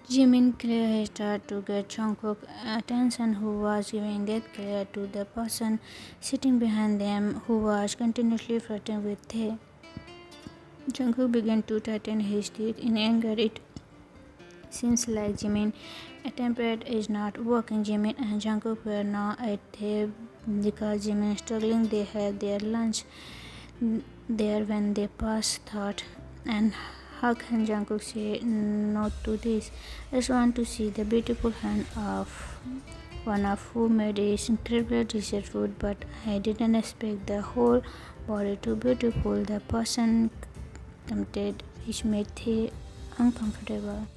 Jimin clearly started to get Jungkook's attention, who was giving it clear to the person sitting behind them, who was continuously flirting with Tae. Jungkook began to tighten his teeth in anger. It seems like Jimin attempted is not working. Jimin and Jungkook were now at Tae because Jimin struggling. They had their lunch there when they passed thought, and how can Jungkook say no to this? I just want to see the beautiful hand of one of who made this incredible dessert food, but I didn't expect the whole body to beautiful. The person tempted which made Tae uncomfortable.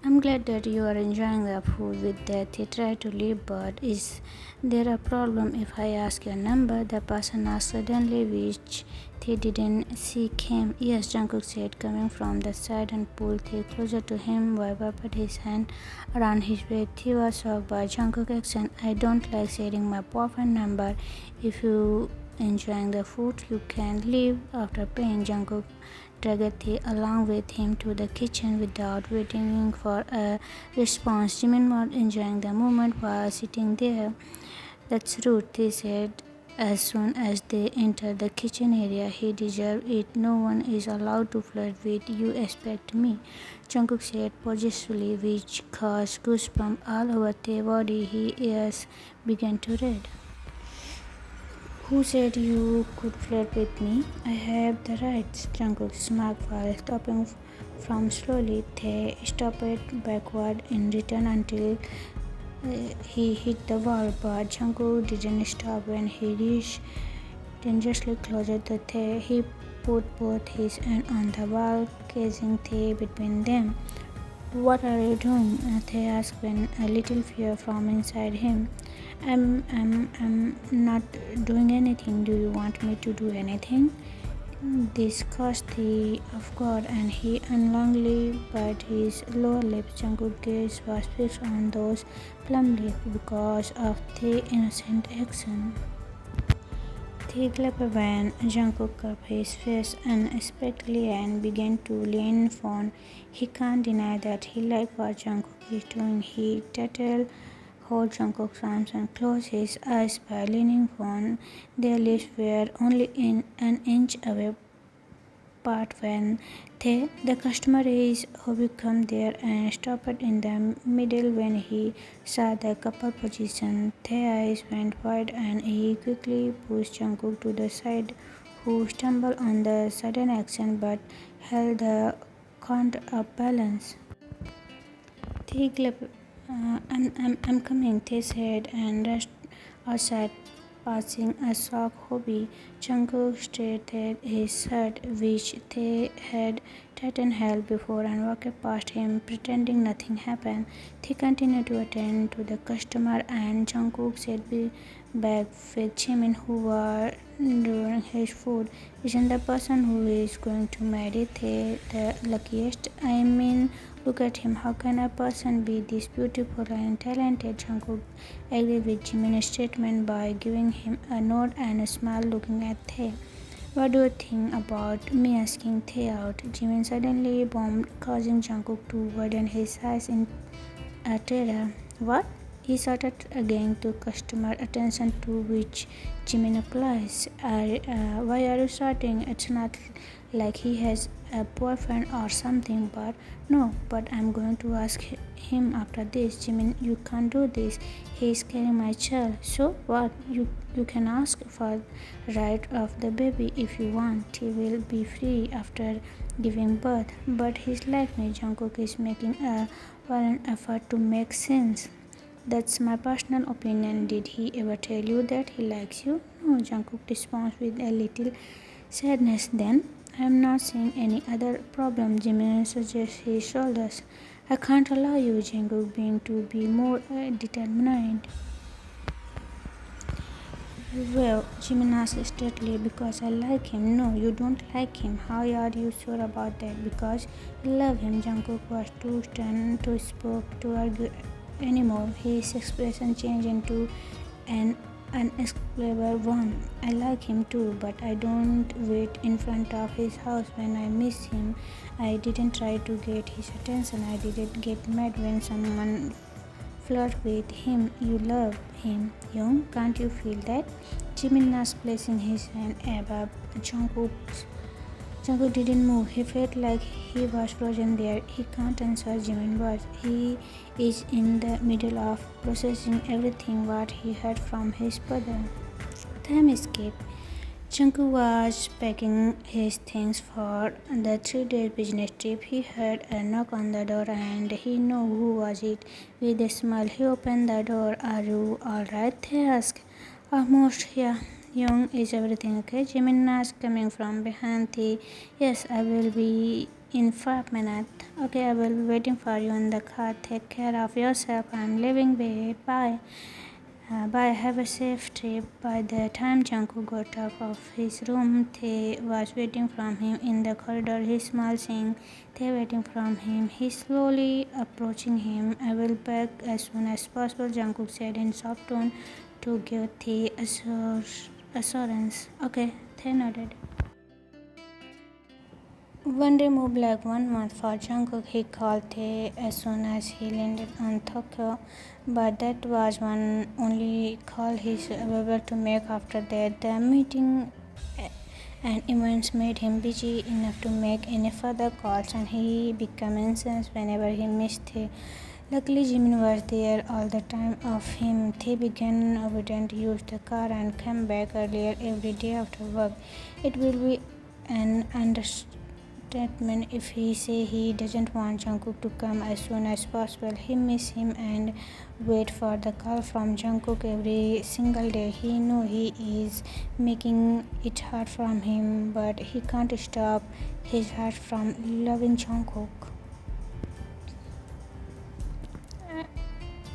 I'm glad that you are enjoying the food with that. He tried to leave, but is there a problem if I ask your number? The person asked suddenly, which they didn't see came. Yes, Jungkook said, coming from the side and pulled Tae closer to him while put his hand around his waist. He was shocked by Jungkook's action. I don't like sharing my boyfriend number. If you enjoying the food, you can leave after paying. Jungkook dragged Tae along with him to the kitchen without waiting for a response. Jimin was enjoying the moment while sitting there. That's rude, Tae said as soon as they entered the kitchen area. He deserved it. No one is allowed to flirt with you. Expect me, Jungkook said possessively, which caused goosebumps all over Tae's body. His ears began to red. Who said you could flirt with me? I have the rights, Jungkook smirked while stopping from slowly. They stopped backward in return until he hit the wall, but Jungkook didn't stop when he reached dangerously closer to Tae. He put both his hands on the wall, casing Tae between them. What are you doing? Tae asked when a little fear from inside him. I'm not doing anything. Do you want me to do anything? This caused the of God, and he unlongly bit his lower lip. Jungkook's gaze was fixed on those plump lips because of the innocent action. He clapped when Jungkook cupped his face unexpectedly and began to lean forward. He can't deny that he liked what Jungkook is doing. He tattled hold Jungkook's arms and closed his eyes by leaning forward. Their lips were only in an inch away part when the customer is who became there and stopped in the middle when he saw the couple position. Their eyes went wide and he quickly pushed Jungkook to the side, who stumbled on the sudden action but held the count of balance. They clapped, I'm coming, they said and rushed outside. Passing a sock hobby, Jungkook straightened his shirt, which they had tightened held before, and walked past him, pretending nothing happened. They continued to attend to the customer, and Jungkook sat back with Jimin, who was doing his food. Isn't the person who is going to marry the luckiest? I mean, look at him. How can a person be this beautiful and talented? Jungkook agreed with Jimin's statement by giving him a nod and a smile, looking at Tae. What do you think about me asking Tae out? Jimin suddenly bombed, causing Jungkook to widen his eyes in terror. What? He shouted again to customer attention, to which Jimin replies, why are you shouting? It's not like he has a boyfriend or something, but no, but I'm going to ask him after this. Jimin, you can't do this. He's carrying my child. So what? You can ask for right of the baby if you want. He will be free after giving birth. But he's like me. Jungkook is making a violent effort to make sense. That's my personal opinion. Did he ever tell you that he likes you? No, Jungkook responds with a little sadness. Then I'm not seeing any other problem. Jimin suggests his shoulders. I can't allow you, Jungkook, being to be more determined. Well, Jimin asked straightly, because I like him. No, you don't like him. How are you sure about that? Because you love him. Jungkook was too stunned to speak to argue anymore. His expression changed into an unexplainable one. I like him too, but I don't wait in front of his house when I miss him. I didn't try to get his attention. I didn't get mad when someone flirt with him. You love him, Young. Can't you feel that? Jimin's placing his hand above Jungkook's. Jungkook didn't move. He felt like he was frozen there. He can't answer Jimin was. He is in the middle of processing everything what he heard from his brother. Time escape. Jungkook was packing his things for the 3 day business trip. He heard a knock on the door and he knew who was it. With a smile, he opened the door. Are you alright? They asked. Almost, yeah. Young, is everything okay? Jimin asked, coming from behind the. Yes, I will be in 5 minutes. Okay, I will be waiting for you in the car. Take care of yourself. I'm leaving, babe. Bye. Bye, have a safe trip. By the time Jungkook got out of his room, Tae was waiting for him in the corridor. He smiled, saying, Tae waiting for him. He slowly approaching him. I will back as soon as possible, Jungkook said in soft tone to give Tae assurance. Okay, Tae nodded. One day moved like 1 month for Jungkook. He called Tae as soon as he landed on Tokyo, but that was one only call he was able to make after that. The meeting and events made him busy enough to make any further calls, and he became anxious whenever he missed Tae. Luckily, Jimin was there all the time of him. Tae began obedient, used the car, and came back earlier every day after work. It will be an understatement if he say he doesn't want Jungkook to come as soon as possible. He miss him and wait for the call from Jungkook every single day. He know he is making it hard for him, but he can't stop his heart from loving Jungkook.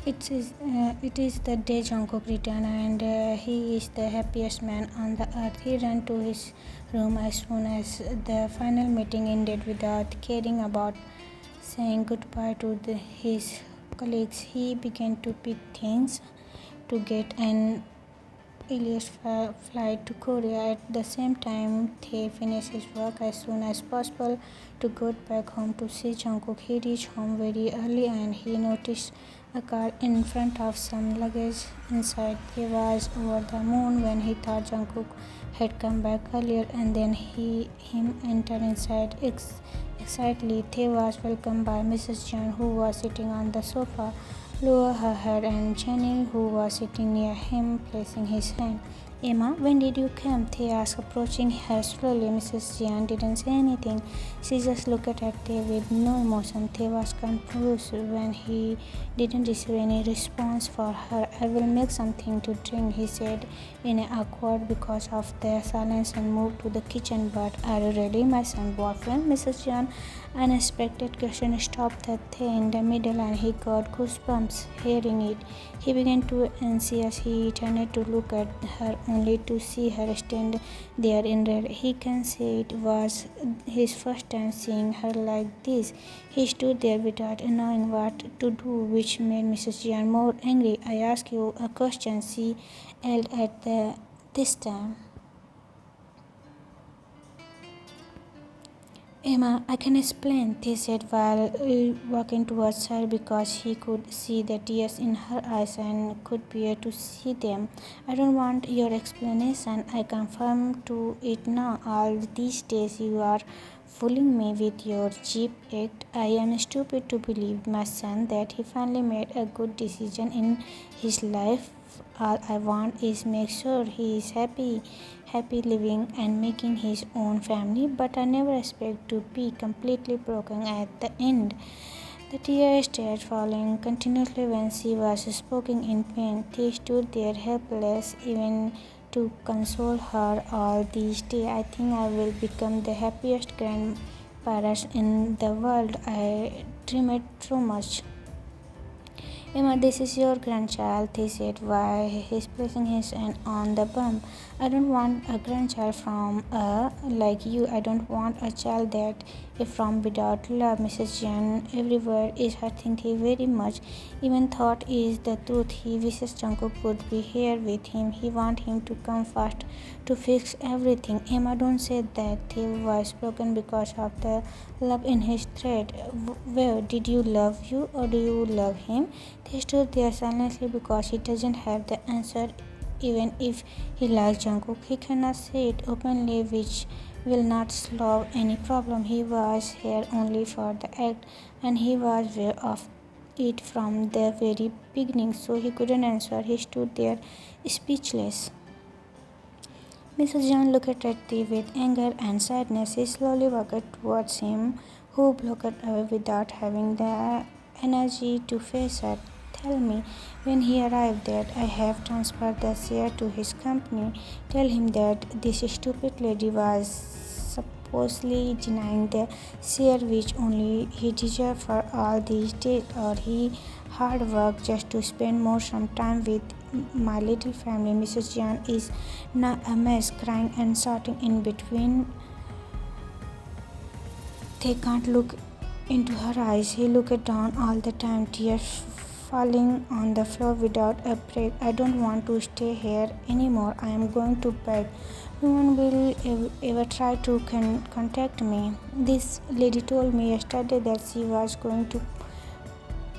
It is the day Jungkook returned, and he is the happiest man on the earth. He ran to his room as soon as the final meeting ended without caring about saying goodbye to his colleagues. He began to pick things to get an earliest flight to Korea. At the same time, Tae finished his work as soon as possible to go back home to see Jungkook. He reached home very early and he noticed a car in front of some luggage inside. He was over the moon when he thought Jungkook had come back earlier, and then him entered inside. Excitedly, Tae was welcomed by Mrs. Jeon, who was sitting on the sofa, lower her head, and Jenny, who was sitting near him, placing his hand. Emma, when did you come? Tae asked, approaching her slowly. Mrs. Jian didn't say anything. She just looked at Tae with no emotion. Tae was confused when he didn't receive any response for her. I will make something to drink, he said in an awkward because of the silence, and moved to the kitchen. But are you ready, my son boyfriend? Mrs. Jian unexpected question stopped Tae in the middle, and he got goosebumps hearing it. He began to anxious. He turned to look at her only to see her stand there in red. He can say it was his first time seeing her like this. He stood there without knowing what to do, which made Mrs. Jian more angry. I ask you a question, she yelled at this time. Emma, I can explain, They said while walking towards her, because he could see the tears in her eyes and could bear to see them. I don't want your explanation. I confirm to it now. All these days you are fooling me with your cheap act. I am stupid to believe, my son, that he finally made a good decision in his life. All I want is make sure he is happy living and making his own family, but I never expect to be completely broken at the end. The tears started falling continuously when she was speaking in pain. They stood there helpless, even to console her all these days. I think I will become the happiest grandparents in the world. I dream it so much. Emma, this is your grandchild, they said, while he's placing his hand on the bump. I don't want a grandchild from a like you. I don't want a child that is from without love. Mrs. Jan everywhere is hurting he very much. Even thought is the truth. He wishes Jungkook could be here with him. He want him to come fast to fix everything. Emma, don't say that. The voice broken because of the love in his thread. Where did you love you or do you love him? They stood there silently because he doesn't have the answer. Even if he likes Jungkook, he cannot say it openly, which will not solve any problem. He was here only for the act, and he was aware of it from the very beginning, so he couldn't answer. He stood there speechless. Mrs. John looked at T with anger and sadness. He slowly walked towards him, who blocked away without having the energy to face her. Tell me, when he arrived, that I have transferred the share to his company. Tell him that this stupid lady was supposedly denying the share which only he deserved for all these days, or he hard work just to spend more some time with my little family. Mrs. Jan is now a mess, crying and shouting in between. They can't look into her eyes. He looked down all the time, tears falling on the floor without a break. I don't want to stay here anymore. I am going to bed. No one will ever try to contact me. This lady told me yesterday that she was going to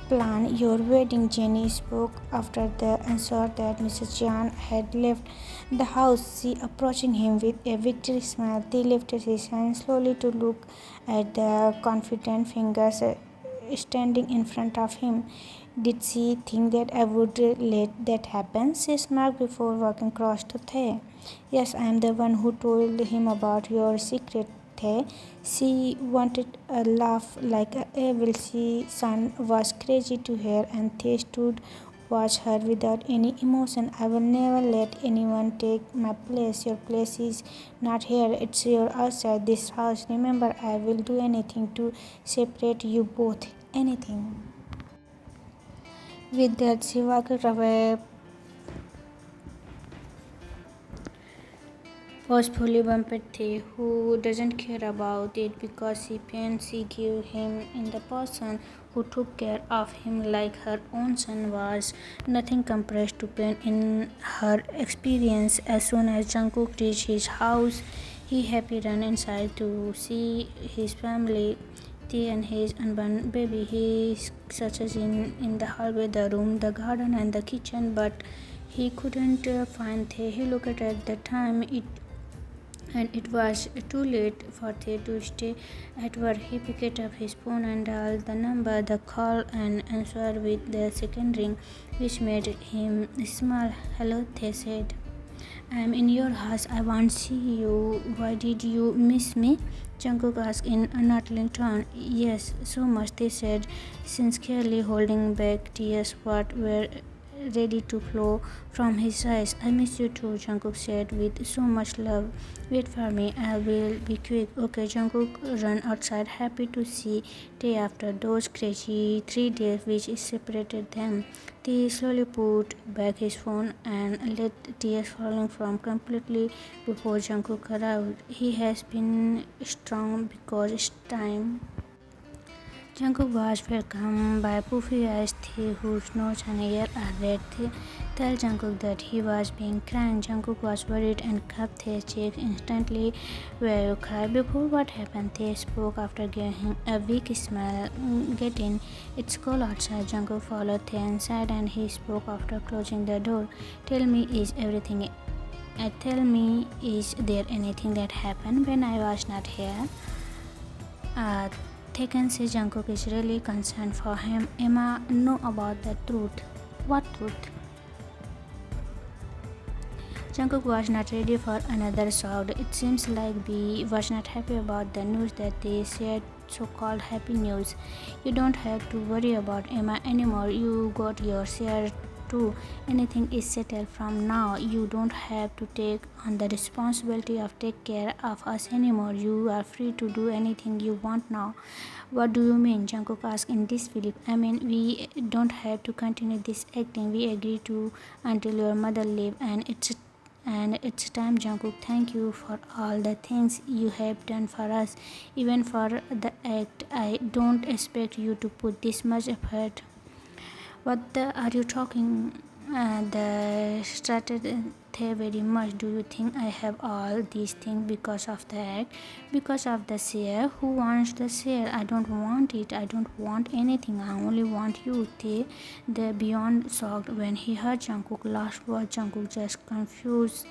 plan your wedding. Jenny spoke after the answer that Mrs. Jan had left the house. She approaching him with a victory smile. He lifted his hand slowly to look at the confident fingers standing in front of him. Did she think that I would let that happen? She smiled before walking across to Thay. Yes, I am the one who told him about your secret, Thay. She wanted a laugh like a evil. She son was crazy to hear, and Thay stood watch her without any emotion. I will never let anyone take my place. Your place is not here, it's your outside this house. Remember, I will do anything to separate you both. Anything. With that, she walked away, forcefully bumped Thay, who doesn't care about it because she pain she gave him in the person who took care of him like her own son was nothing compared to pain in her experience. As soon as Jungkook reached his house, he happy ran inside to see his family. T and his unborn baby. He searches in the hallway, the room, the garden, and the kitchen, but he couldn't find Thay. He looked at the time, and it was too late for Thay to stay at work. He picked up his phone and dialed the number. The call and answered with the second ring, which made him smile. Hello, Thay said. I am in your house. I want to see you. Why did you miss me? Jungkook asked in a startling tone. Yes, so much, they said, sincerely holding back tears what were ready to flow from his eyes. I miss you too, Jungkook said with so much love. Wait for me, I will be quick. Okay, Jungkook ran outside, happy to see Tae after those crazy 3 days which separated them. Tae slowly put back his phone and let tears falling from completely before Jungkook arrived. He has been strong because it's time. Jungkook was welcomed by puffy eyes Thay, whose nose and ear are red. Thay tell Jungkook that he was being crying. Jungkook was worried and cupped Thay's cheek instantly. Where you cry before? What happened? Thay spoke after giving him a weak smile. Get in. It's cold outside. Jungkook followed Thay inside and he spoke after closing the door. Tell me, is there anything that happened when I was not here? They can say Jungkook is really concerned for him. Emma know about the truth. What truth? Jungkook was not ready for another shock. It seems like B was not happy about the news that they shared, so-called happy news. You don't have to worry about Emma anymore. You got your share too. Anything is settled from now. You don't have to take on the responsibility of take care of us anymore. You are free to do anything you want now. What do you mean? Jungkook asked in disbelief. I mean, we don't have to continue this acting. We agreed to until your mother leaves, and it's time, Jungkook. Thank you for all the things you have done for us, even for the act. I don't expect you to put this much effort. What are you talking? The strategy very much. Do you think I have all these things because of the act? Because of the share? Who wants the share? I don't want it. I don't want anything. I only want you. The beyond shocked when he heard Jungkook last word. Jungkook just confused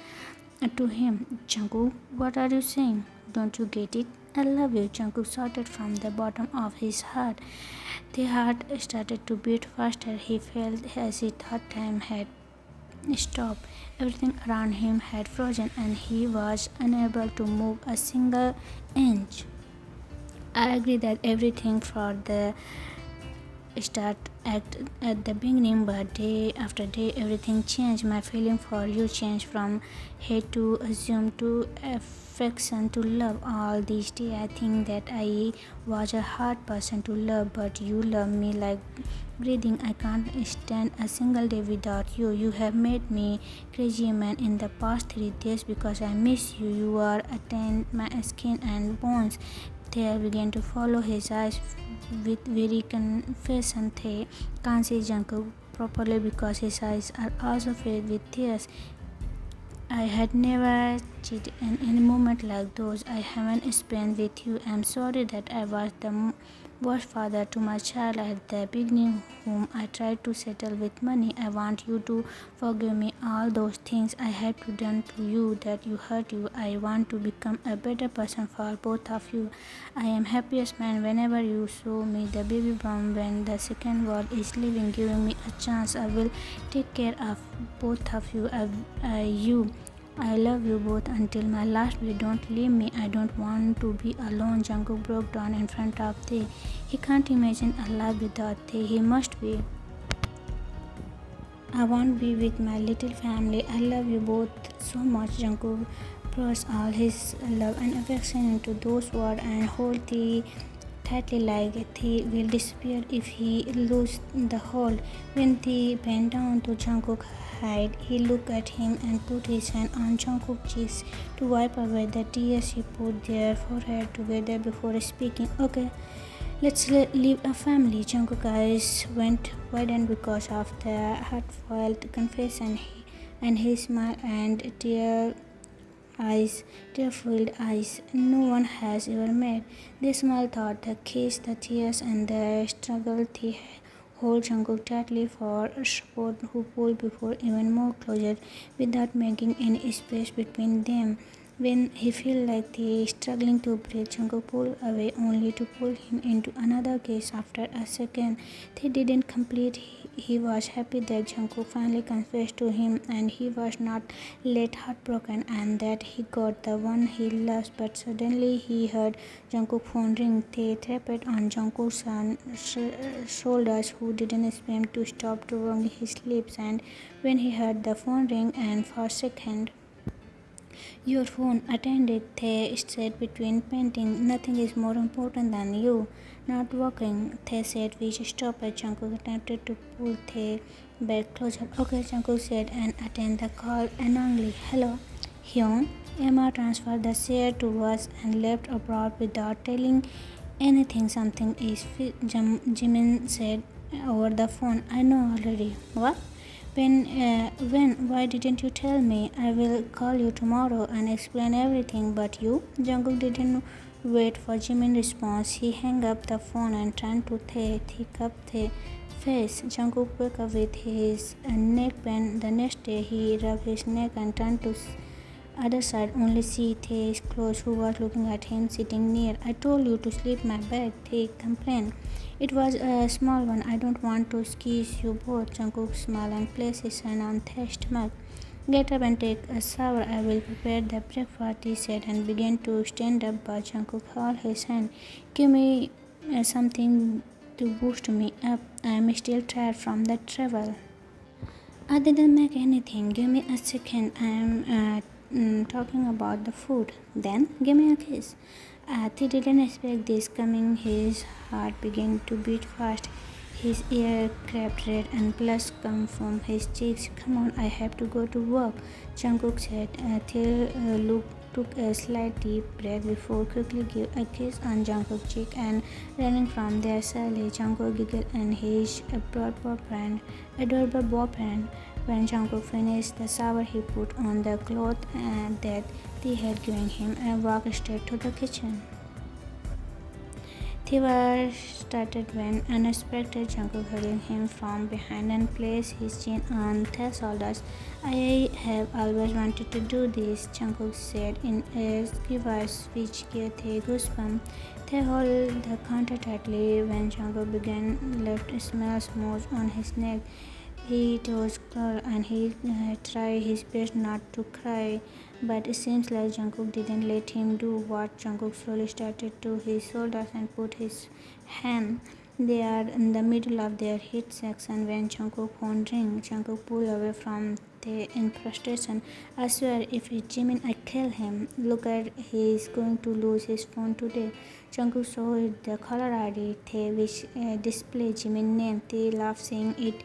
to him. Jungkook, what are you saying? Don't you get it? I love you, Jungkook shouted from the bottom of his heart. The heart started to beat faster. He felt as he thought time had stopped. Everything around him had frozen and he was unable to move a single inch. I agree that everything for the start at the beginning, but day after day everything changed. My feeling for you changed from hate to assume to affection to love. All these days I think that I was a hard person to love, but you love me like breathing. I can't stand a single day without you. You have made me crazy, man, in the past 3 days because I miss you. You are attained my skin and bones. They began to follow his eyes with very confession. They can't see Jungkook properly because his eyes are also filled with tears. I had never cheated in any moment like those I haven't spent with you. I'm sorry that I was the worst father to my child at the beginning, whom I tried to settle with money. I want you to forgive me all those things I have done to you that you hurt you. I want to become a better person for both of you. I am happiest man whenever you show me the baby bump when the second world is leaving, giving me a chance. I will take care of both of you. I love you both until my last breath. Don't leave me. I don't want to be alone. Jungkook broke down in front of Tae. He can't imagine a life without Tae. He must be. I want to be with my little family. I love you both so much. Jungkook pours all his love and affection into those words and hold Tae tightly like Tae will disappear if he loses the hold. When Tae bent down to Jungkook's height, he looked at him and put his hand on Jungkook's cheeks to wipe away the tears. He put their forehead together before speaking. Okay, let's leave a family. Jungkook's eyes went widened because of the heartfelt confession, and his smile and tear-filled eyes no one has ever met. The small thought, the kiss, the tears, and the struggle to hold Jungkook tightly for support, who pulled before even more closer without making any space between them. When he felt like he struggling to breathe, Jungkook pulled away only to pull him into another kiss. After a second they didn't complete, he was happy that Jungkook finally confessed to him and he was not left heartbroken and that he got the one he loves. But suddenly he heard Jungkook's phone ring. They tapped on Jungkook's shoulders, who didn't seem to stop drawing his lips, and when he heard the phone ring and for a second, your phone attended, they said between painting. Nothing is more important than you. Not working, they said, which stopped. Jungkook attempted to pull Tae back closer. Okay, Jungkook said and attended the call annoyingly. Hello, Hyun. Emma transferred the share to us and left abroad without telling anything. Something is Jimin said over the phone. I know already. What? When? Why didn't you tell me? I will call you tomorrow and explain everything. But you? Jungkook didn't wait for Jimin's response. He hung up the phone and turned to thick up the face. Jungkook woke up with his neck pain. The next day, he rubbed his neck and turned to other side. Only see Tae's clothes, who was looking at him sitting near. I told you to sleep my bag, Tae complained. It was a small one. I don't want to squeeze you both. Jungkook smiled and placed his hand on Tae's stomach. Get up and take a shower. I will prepare the breakfast, he said, and began to stand up, but Jungkook held his hand. Give me something to boost me up. I am still tired from the travel. I didn't make anything. Give me a second. I'm talking about the food. Then give me a kiss. He didn't expect this coming. His heart began to beat fast. His ear crept red and blood came from his cheeks. Come on, I have to go to work, Jungkook said. Took a slight deep breath before quickly gave a kiss on Jungkook's cheek and running from there sadly. Jungkook giggled and his adorable boyfriend. When Jungkook finished the shower, he put on the clothes that they had given him and walked straight to the kitchen. The war started when unexpected Jungkook held him from behind and placed his chin on Tae's shoulders. I have always wanted to do this, Jungkook said in a voice which gave Tae goosebumps. Tae held the counter tightly when Jungkook began left small smooth on his neck. He toes curled and he tried his best not to cry, but it seems like Jungkook didn't let him do what. Jungkook slowly started to his shoulders and put his hand. They are in the middle of their hit section when Jungkook phone rang. Jungkook pulled away from the in frustration. I swear, if it's Jimin, I kill him. Look at, he's going to lose his phone today. Jungkook saw it, the caller ID, which displayed Jimin's name. They laughed, seeing it.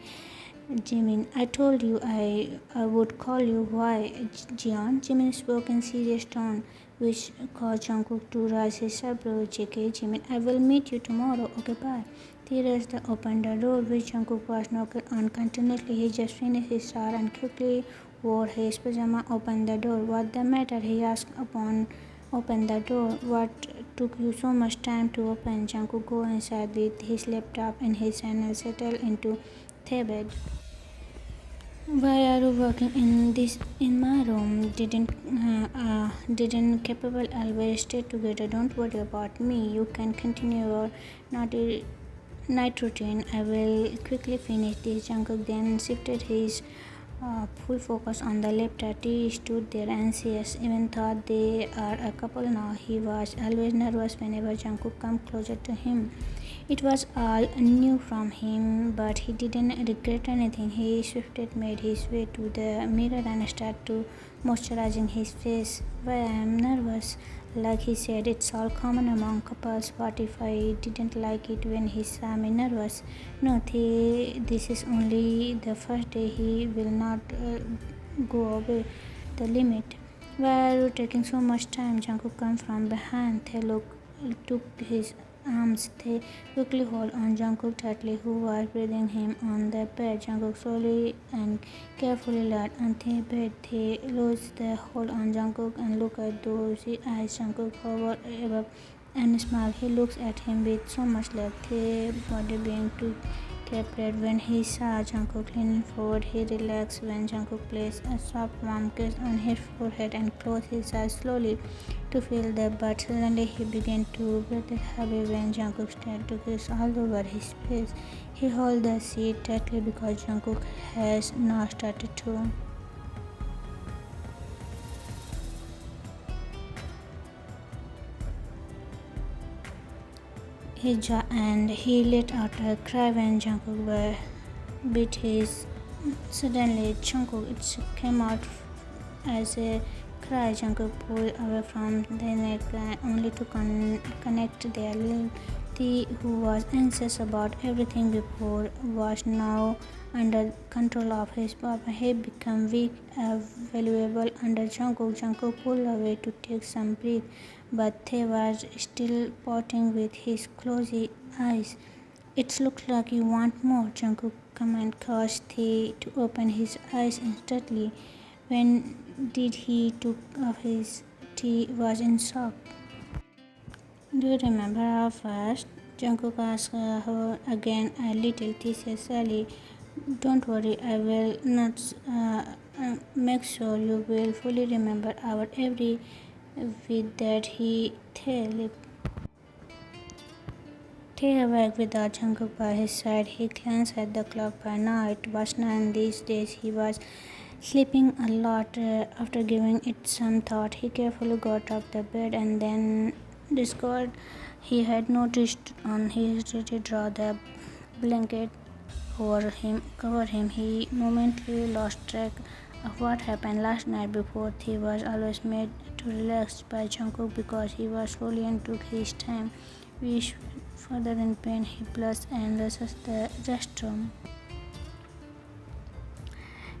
Jimin, I told you I would call you. Why, Jian? Jimin spoke in serious tone, which caused Jungkook to raise his eyebrows. JK, Jimin, I will meet you tomorrow. Okay, bye. They rushed to open the door, which Jungkook was knocking on continuously. He just finished his shower and quickly wore his pajama. Opened the door. What the matter? He asked upon open the door. What took you so much time to open? Jungkook go inside with his laptop in his hand and settled into the bed. Why are you working in my room? Didn't capable always stay together. Don't worry about me. You can continue your naughty night routine. I will quickly finish this. Jungkook then shifted his full focus on the laptop. He stood there anxious, even thought they are a couple now. He was always nervous whenever Jungkook come closer to him. It was all new from him, but he didn't regret anything. He swiftly made his way to the mirror and started to moisturizing his face. Why I am nervous? Like he said, it's all common among couples. What if I didn't like it when he saw me nervous? No, this is only the first day. He will not go away the limit. Why are you taking so much time? Jungkook come from behind. Took his arms. They quickly hold on Jungkook tightly, who was breathing him on the bed. Jungkook slowly and carefully laid on the bed. They loosed the hold on Jungkook and looked at those eyes. Jungkook hovered above and smiled. He looks at him with so much love. The body being too red when he saw Jungkook leaning forward. He relaxed when Jungkook placed a soft warm kiss on his forehead and closed his eyes slowly to feel the but suddenly he began to breathe heavy when Jungkook started to kiss all over his face. He held the seat tightly because Jungkook has now started to. His jaw and he let out a cry when Jungkook beat his. Suddenly, Jungkook it came out as a cry. Jungkook pulled away from the neck only to connect their little T, who was anxious about everything before, was now under control of his papa. He became weak, valuable under Jungkook. Jungkook pulled away to take some breath, but they was still potting with his closed eyes. It looks like you want more, Jungkook commanded, caused Tae to open his eyes instantly. When did he took off his tea was in shock. Do you remember how fast? Jungkook asked her again a little teasingly. Don't worry, I will not make sure you will fully remember our every with that he lip. Tay awake without Jungkook by his side. He glanced at the clock. By now it was 9. These days he was sleeping a lot. After giving it some thought, he carefully got off the bed and then discovered he had noticed on his dirty drawer the blanket cover him. He momentarily lost track of what happened last night before. He was always made to relax by Jungkook because he was slowly and took his time. Which further in pain, he blushed and rushed the restroom.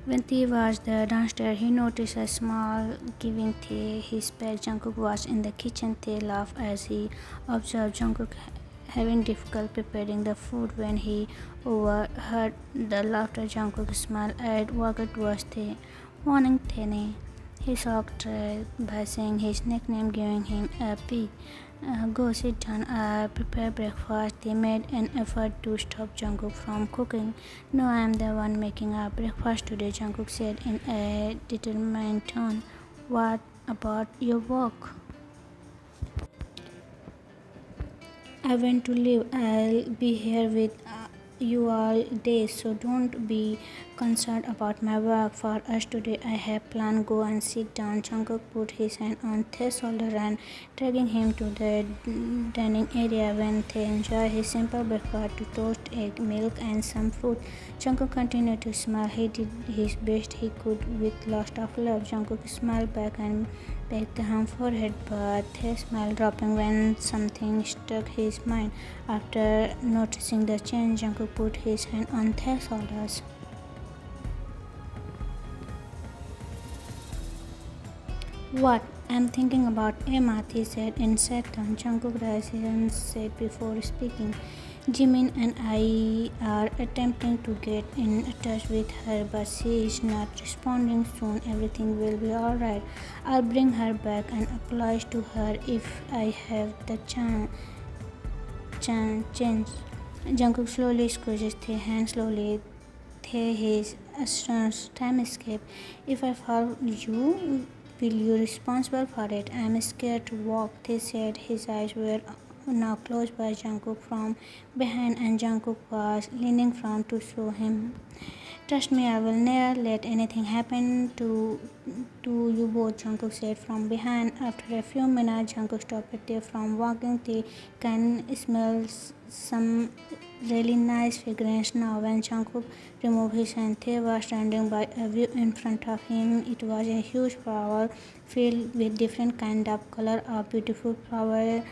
When Tae was there downstairs, he noticed a small giving Tae his bag. Jungkook was in the kitchen. Tae laughed as he observed Jungkook having difficulty preparing the food. When he overheard the laughter, Jungkook smiled and walked towards Tae. Morning, Tae. He shocked Tae by saying his nickname, giving him a peek. Go sit down, I prepare breakfast. They made an effort to stop Jungkook from cooking. No, I am the one making our breakfast today, Jungkook said in a determined tone. What about your work? I went to leave. I'll be here with you all day, so don't be concerned about my work. For us today, I have planned. Go and sit down. Jungkook put his hand on The's shoulder and dragging him to the dining area. When The enjoyed his simple breakfast to toast, egg, milk, and some fruit, Jungkook continued to smile. He did his best he could with lots of love. Jungkook smiled back and pecked the forehead, but his smile dropping when something struck his mind. After noticing the change, Jungkook put his hand on The's shoulders. What? I'm thinking about Emma, he said in sad tone. Jungkook raised his hand said before speaking. Jimin and I are attempting to get in touch with her, but she is not responding. Soon everything will be alright. I'll bring her back and apologize to her if I have the chance. Jungkook slowly squeezes The's hand slowly. His assurance time escape. If I fall you, will you responsible for it? I'm scared to walk, Tae said. His eyes were now closed by Jungkook from behind, and Jungkook was leaning front to show him. Trust me, I will never let anything happen to you both, Jungkook said from behind. After a few minutes, Jungkook stopped Tae from walking. Tae can smell some really nice fragrance now. When Jungkook removed his hand, Tae was standing by a view in front of him. It was a huge flower field with different kind of color of beautiful flower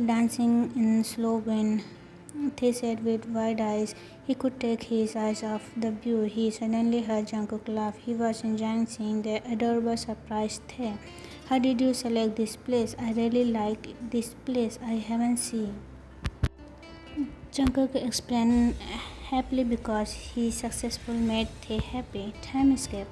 dancing in slow wind. Tae said with wide eyes. He could take his eyes off the view. He suddenly heard Jungkook laugh. He was enjoying seeing the adorable surprise Tae. How did you select this place? I really like this place. I haven't seen. Jungkook explained happily because he successfully made Tae happy. Time escape.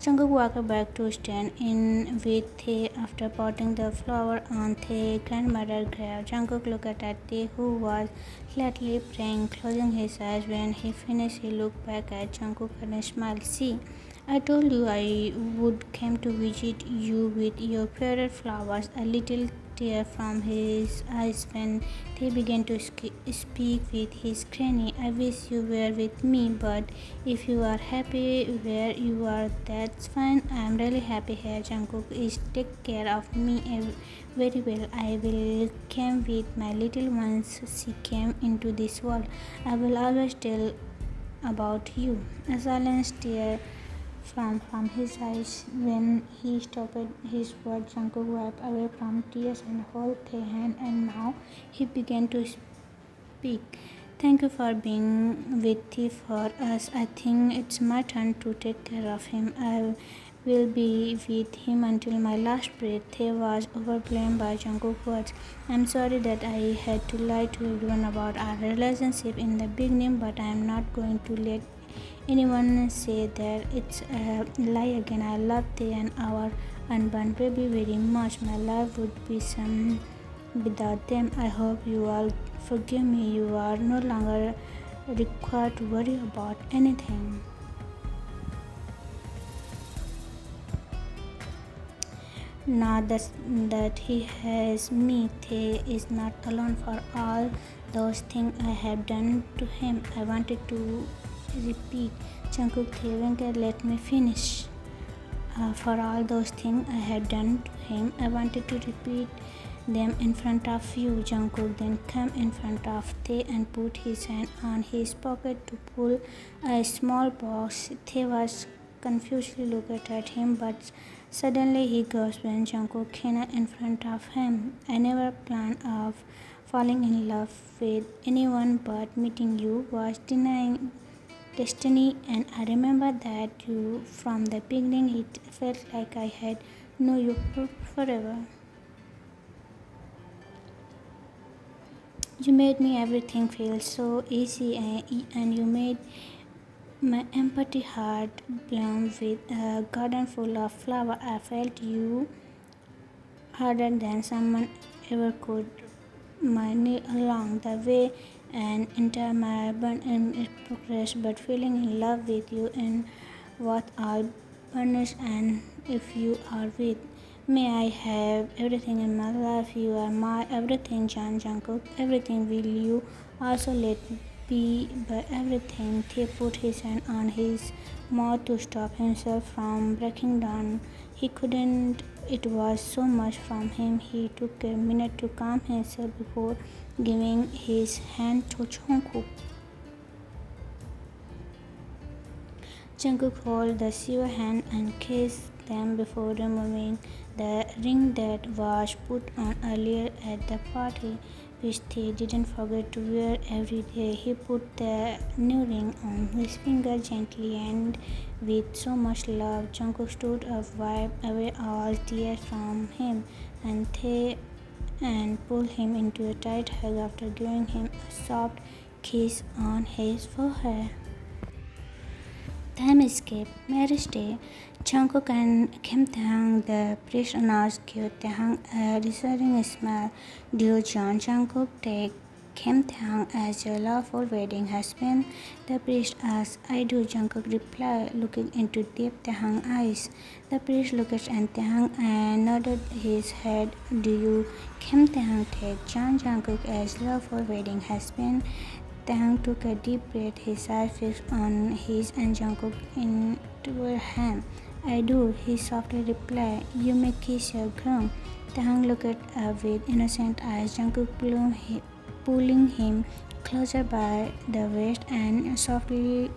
Jungkook walked back to stand in with Tae after potting the flower on Tae's grandmother's grave. Jungkook looked at Tae, who was slightly praying, closing his eyes. When he finished, he looked back at Jungkook and smiled. See, I told you I would come to visit you with your favorite flowers. A little tear from his eyes when they began to speak with his granny. I wish you were with me, but if you are happy where you are, that's fine. I am really happy here. Jungkook is take care of me very well. I will come with my little ones. She came into this world. I will always tell about you. A silence tear from his eyes. When he stopped his words, Jungkook wiped away from tears and held Tae's hand, and now he began to speak. Thank you for being with me for us. I think it's my turn to take care of him. I will be with him until my last breath. Tae was overwhelmed by Jungkook's words. I'm sorry that I had to lie to everyone about our relationship in the beginning, but I'm not going to let anyone say that it's a lie again. I love Tae and our unborn baby very much. My life would be some without them. I hope you all forgive me. You are no longer required to worry about anything. Now that he has me, Tae is not alone for all those things I have done to him. I wanted to repeat. Jungkook, Tae, let me finish. For all those things I had done to him, I wanted to repeat them in front of you. Jungkook then came in front of Tae and put his hand on his pocket to pull a small box. Tae was confusedly looking at him, but suddenly he gasped when Jungkook came in front of him. I never planned of falling in love with anyone, but meeting you was denying destiny, and I remember that you from the beginning. It felt like I had known you forever. You made me everything feel so easy, and you made my empty heart bloom with a garden full of flowers. I felt you harder than someone ever could. My knee along the way and entire my burn in progress, but feeling in love with you in what all burns. And if you are with me, I have everything in my life. You are my everything, Jungkook. Everything. Will you also let be by everything? He put his hand on his mouth to stop himself from breaking down. He couldn't. It was so much from him. He took a minute to calm himself before giving his hand to Jungkook. Jungkook held the silver hand and kissed them before removing the ring that was put on earlier at the party, which they didn't forget to wear every day. He put the new ring on his finger gently and with so much love. Jungkook stood up, wiped away all tears from him, and pulled him into a tight hug after giving him a soft kiss on his forehead. Time escape. Marriage day. Jungkook and Kim Tae-hang, the priest announced, gave Tae-hang a reassuring smile. Dear John, Jungkook, take Kim Tae-hang as your lawful wedding husband? The priest asked. I do, Jungkook replied, looking into deep Tae-hang's eyes. The priest looked at Tae-hang and nodded his head. Do you, Kim Tae-hang, take John Jungkook as lawful wedding husband? Tae-hang took a deep breath, his eyes fixed on his and Jungkook into her hand. I do, he softly replied. You may kiss your groom. Tae-hang looked up with innocent eyes. Jungkook pulling him closer by the waist and softly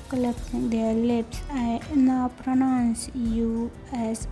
collapsing their lips. I now pronounce you as